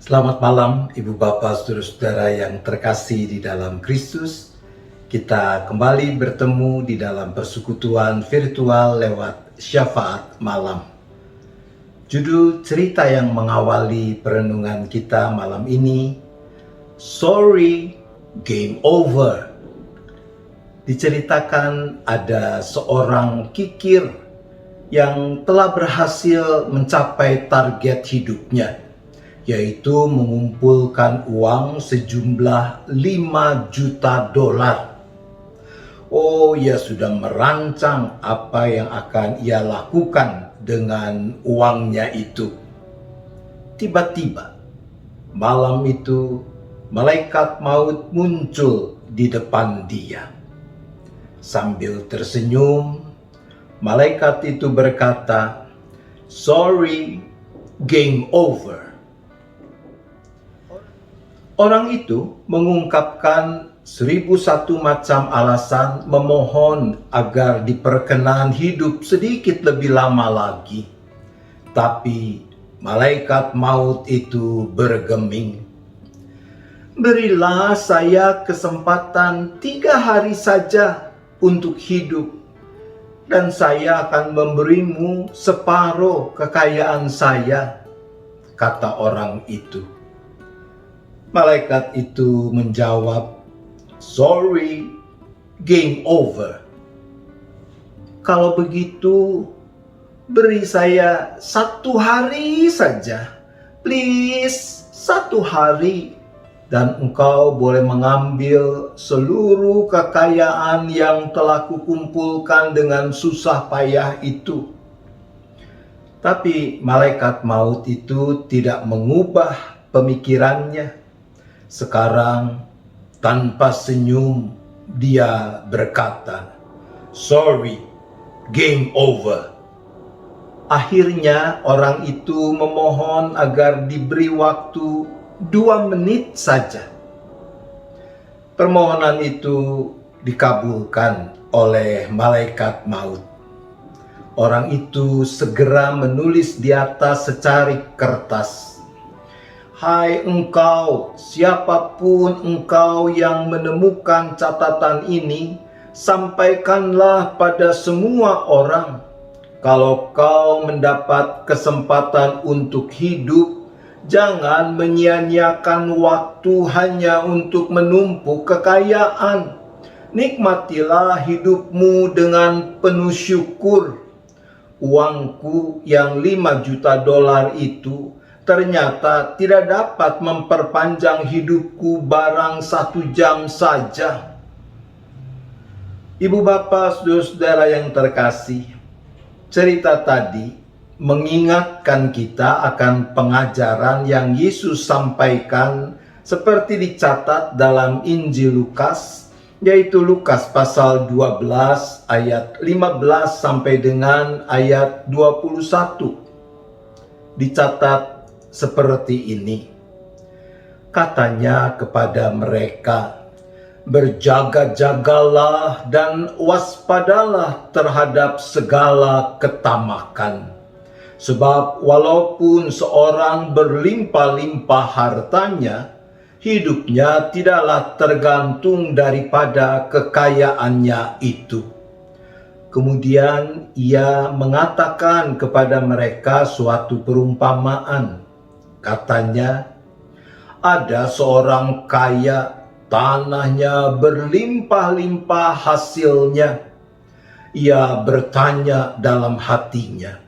Selamat malam Ibu Bapak Saudara-saudara yang terkasih di dalam Kristus. Kita kembali bertemu di dalam persekutuan virtual lewat syafaat malam. Judul cerita yang mengawali perenungan kita malam ini, Sorry, Game Over. Diceritakan ada seorang kikir yang telah berhasil mencapai target hidupnya, yaitu mengumpulkan uang sejumlah 5 juta dolar. Oh, ia sudah merancang apa yang akan ia lakukan dengan uangnya itu. Tiba-tiba, malam itu, malaikat maut muncul di depan dia. Sambil tersenyum, malaikat itu berkata, "Sorry, game over." Orang itu mengungkapkan 1001 macam alasan memohon agar diperkenan hidup sedikit lebih lama lagi. Tapi malaikat maut itu bergeming, "Berilah saya kesempatan 3 hari saja untuk hidup, dan saya akan memberimu separuh kekayaan saya," kata orang itu. Malaikat itu menjawab, "Sorry, game over. Kalau begitu, beri saya 1 hari saja. Please, 1 hari. Dan engkau boleh mengambil seluruh kekayaan yang telah kukumpulkan dengan susah payah itu." Tapi malaikat maut itu tidak mengubah pemikirannya. Sekarang, tanpa senyum, dia berkata, "Sorry, game over." Akhirnya orang itu memohon agar diberi waktu 2 menit saja. Permohonan itu dikabulkan oleh malaikat maut. Orang itu segera menulis di atas secarik kertas, "Hai engkau, siapapun engkau yang menemukan catatan ini, sampaikanlah pada semua orang. Kalau kau mendapat kesempatan untuk hidup, jangan menyia-nyiakan waktu hanya untuk menumpuk kekayaan. Nikmatilah hidupmu dengan penuh syukur. Uangku yang 5 juta dolar itu ternyata tidak dapat memperpanjang hidupku barang 1 jam saja." Ibu bapak, saudara-saudara yang terkasih, cerita tadi mengingatkan kita akan pengajaran yang Yesus sampaikan seperti dicatat dalam Injil Lukas, yaitu Lukas pasal 12 ayat 15 sampai dengan ayat 21. Dicatat seperti ini. Katanya kepada mereka, "Berjaga-jagalah dan waspadalah terhadap segala ketamakan. Sebab walaupun seorang berlimpah-limpah hartanya, hidupnya tidaklah tergantung daripada kekayaannya itu." Kemudian ia mengatakan kepada mereka suatu perumpamaan. Katanya, "Ada seorang kaya, tanahnya berlimpah-limpah hasilnya. Ia bertanya dalam hatinya,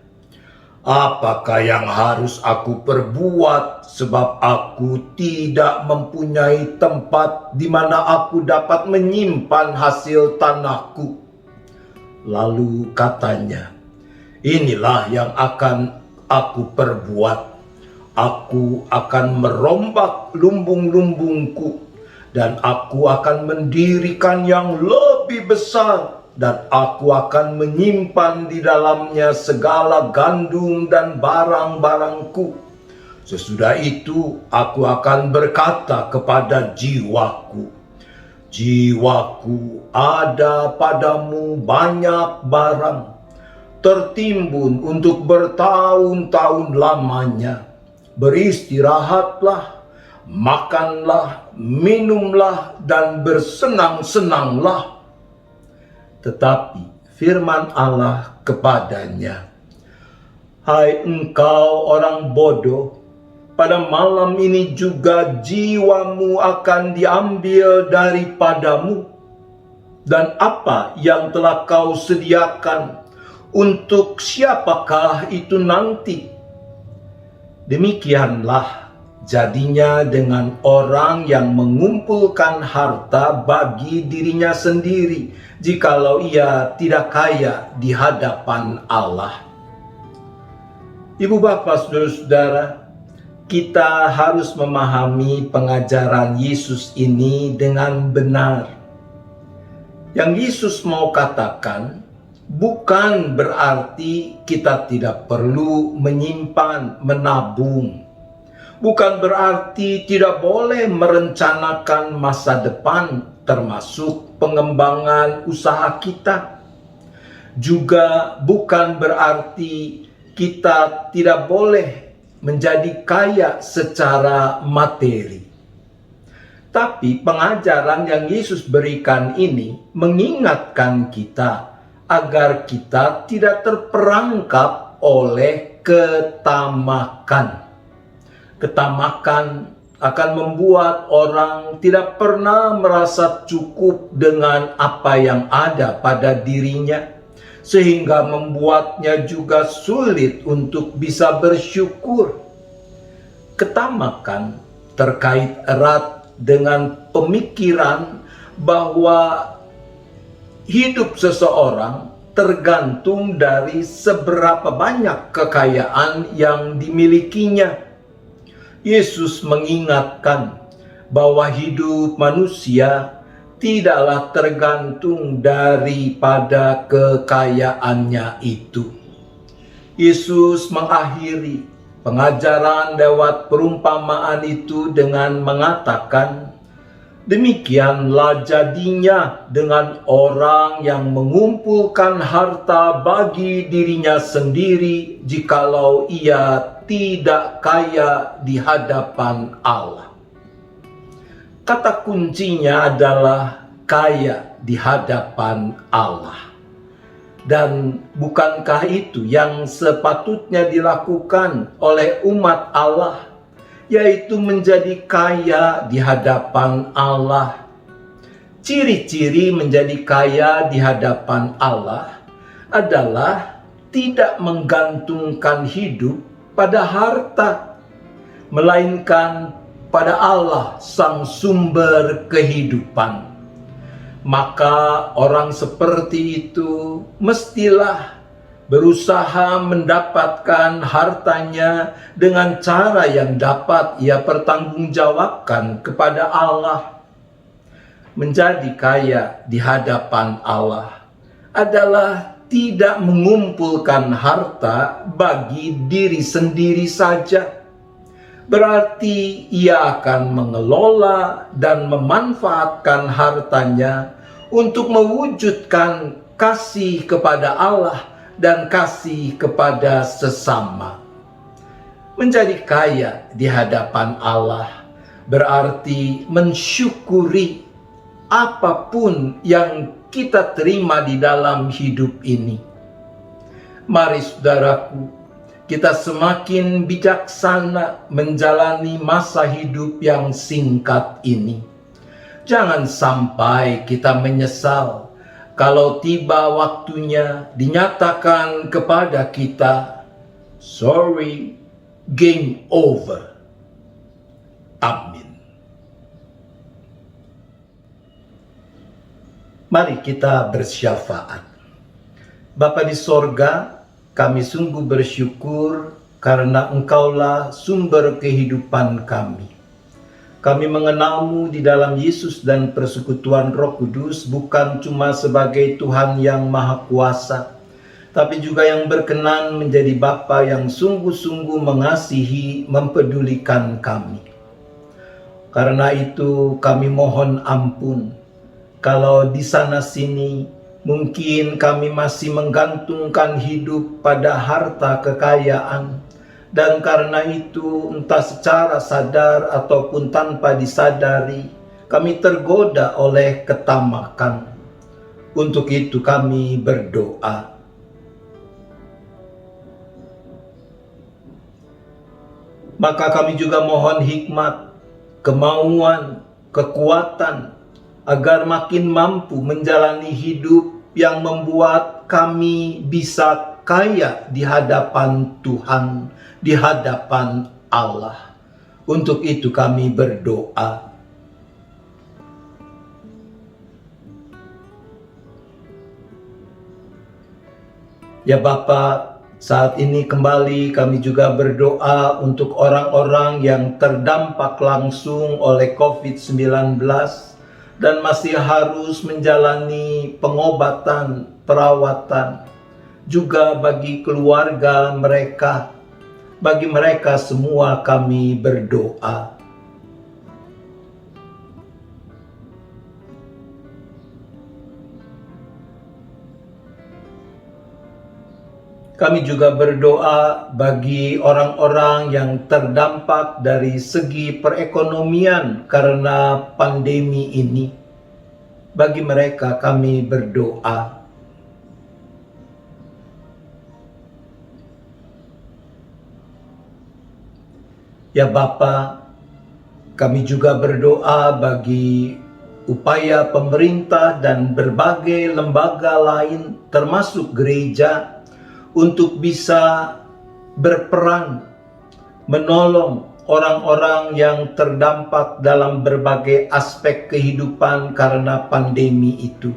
'Apakah yang harus aku perbuat sebab aku tidak mempunyai tempat di mana aku dapat menyimpan hasil tanahku?' Lalu katanya, 'Inilah yang akan aku perbuat. Aku akan merombak lumbung-lumbungku, dan aku akan mendirikan yang lebih besar, dan aku akan menyimpan di dalamnya segala gandum dan barang-barangku. Sesudah itu aku akan berkata kepada jiwaku, jiwaku, ada padamu banyak barang, tertimbun untuk bertahun-tahun lamanya. beristirahatlah, makanlah, minumlah, dan bersenang-senanglah. Tetapi firman Allah kepadanya, "Hai engkau orang bodoh, pada malam ini juga jiwamu akan diambil daripadamu. Dan apa yang telah kau sediakan, untuk siapakah itu nanti?" Demikianlah jadinya dengan orang yang mengumpulkan harta bagi dirinya sendiri, jikalau ia tidak kaya di hadapan Allah. Ibu bapak, saudara-saudara, kita harus memahami pengajaran Yesus ini dengan benar. Yang Yesus mau katakan bukan berarti kita tidak perlu menyimpan, menabung. Bukan berarti tidak boleh merencanakan masa depan, termasuk pengembangan usaha kita. Juga bukan berarti kita tidak boleh menjadi kaya secara materi. Tapi pengajaran yang Yesus berikan ini mengingatkan kita agar kita tidak terperangkap oleh ketamakan. Ketamakan akan membuat orang tidak pernah merasa cukup dengan apa yang ada pada dirinya, sehingga membuatnya juga sulit untuk bisa bersyukur. Ketamakan terkait erat dengan pemikiran bahwa hidup seseorang tergantung dari seberapa banyak kekayaan yang dimilikinya. Yesus mengingatkan bahwa hidup manusia tidaklah tergantung daripada kekayaannya itu. Yesus mengakhiri pengajaran lewat perumpamaan itu dengan mengatakan, "Demikianlah jadinya dengan orang yang mengumpulkan harta bagi dirinya sendiri, jikalau ia tidak kaya di hadapan Allah." Kata kuncinya adalah kaya di hadapan Allah. Dan bukankah itu yang sepatutnya dilakukan oleh umat Allah, yaitu menjadi kaya di hadapan Allah? Ciri-ciri menjadi kaya di hadapan Allah adalah tidak menggantungkan hidup pada harta, melainkan pada Allah, sang sumber kehidupan. Maka orang seperti itu mestilah berusaha mendapatkan hartanya dengan cara yang dapat ia pertanggungjawabkan kepada Allah. Menjadi kaya di hadapan Allah adalah tidak mengumpulkan harta bagi diri sendiri saja. Berarti ia akan mengelola dan memanfaatkan hartanya untuk mewujudkan kasih kepada Allah dan kasih kepada sesama. Menjadi kaya di hadapan Allah berarti mensyukuri apapun yang kita terima di dalam hidup ini. Mari saudaraku, kita semakin bijaksana menjalani masa hidup yang singkat ini. Jangan sampai kita menyesal kalau tiba waktunya dinyatakan kepada kita, "Sorry, game over." Amin. Mari kita bersyafaat. Bapa di sorga, kami sungguh bersyukur karena Engkaulah sumber kehidupan kami. Kami mengenal-Mu di dalam Yesus dan persekutuan Roh Kudus bukan cuma sebagai Tuhan yang Maha Kuasa, tapi juga yang berkenan menjadi Bapa yang sungguh-sungguh mengasihi, mempedulikan kami. Karena itu kami mohon ampun kalau di sana-sini mungkin kami masih menggantungkan hidup pada harta kekayaan, Dan karena itu, entah secara sadar ataupun tanpa disadari, kami tergoda oleh ketamakan. Untuk itu kami berdoa. Maka kami juga mohon hikmat, kemauan, kekuatan, agar makin mampu menjalani hidup yang membuat kami bisa kaya di hadapan Tuhan, di hadapan Allah. Untuk itu kami berdoa. Ya Bapa, saat ini kembali kami juga berdoa untuk orang-orang yang terdampak langsung oleh COVID-19 dan masih harus menjalani pengobatan, perawatan. Juga bagi keluarga mereka, bagi mereka semua kami berdoa. Kami juga berdoa bagi orang-orang yang terdampak dari segi perekonomian karena pandemi ini. Bagi mereka kami berdoa. Ya Bapa, kami juga berdoa bagi upaya pemerintah dan berbagai lembaga lain termasuk gereja untuk bisa berperan menolong orang-orang yang terdampak dalam berbagai aspek kehidupan karena pandemi itu.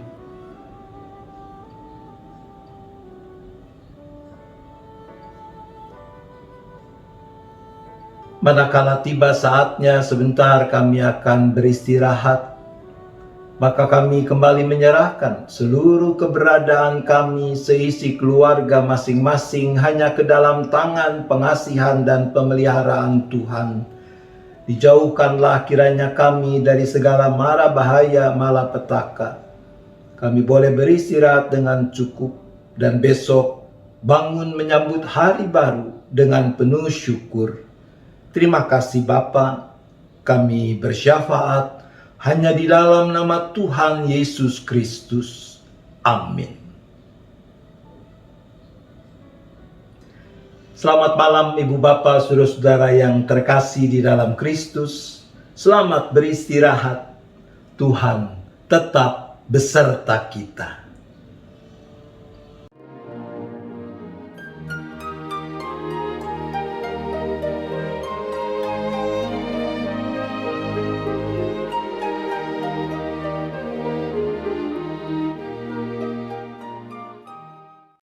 Manakala tiba saatnya sebentar kami akan beristirahat, maka kami kembali menyerahkan seluruh keberadaan kami seisi keluarga masing-masing hanya ke dalam tangan pengasihan dan pemeliharaan Tuhan. Dijauhkanlah kiranya kami dari segala mara bahaya malapetaka. Kami boleh beristirahat dengan cukup dan besok bangun menyambut hari baru dengan penuh syukur. Terima kasih Bapa, kami bersyafaat hanya di dalam nama Tuhan Yesus Kristus. Amin. Selamat malam Ibu Bapak, Saudara-saudara yang terkasih di dalam Kristus. Selamat beristirahat. Tuhan tetap beserta kita.